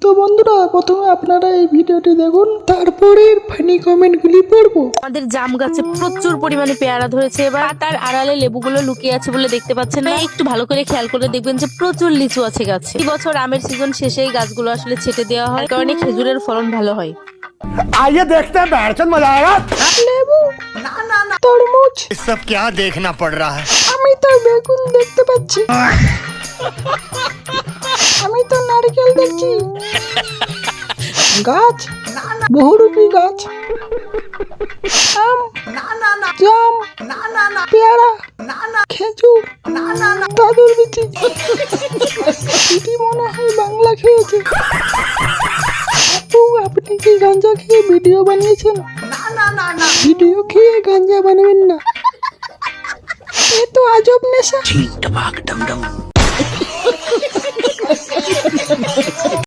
তো বন্ধুরা প্রথমে আপনারা এই ভিডিওটি দেখুন, তারপরে ফানি কমেন্টগুলি পড়বো। আমাদের জাম গাছে প্রচুর পরিমাণে পেয়ারা ধরেছে, এবার তার আড়ালে লেবুগুলো লুকিয়ে আছে বলে দেখতে পাচ্ছেন না। একটু ভালো করে খেয়াল করে দেখবেন যে প্রচুর লিচু আছে গাছে। এই বছর আমের সিজন শেষে এই গাছগুলো আসলে ছেটে দেওয়া হয়, কারণে খেজুরের ফলন ভালো হয়। आइए देखते हैं बैठचंद मजा आएगा। লেবু, তরমুজ, ये सब क्या देखना पड़ रहा है। আমি তো বেগুন দেখতে পাচ্ছি, আমি তো নারকেল দেখছি, গাছ বহুরূপী গাছ, আম, জাম, পেয়ারা, খেজুর, দাদুর বিচি। দিদি মনে হয় বাংলা খেয়েছে। আপু, আপনি কি গাঁজা খেয়ে ভিডিও বানিয়েছেন? ভিডিও খেয়ে গাঁজা বানাবেন না, এ তো আজব নেশা।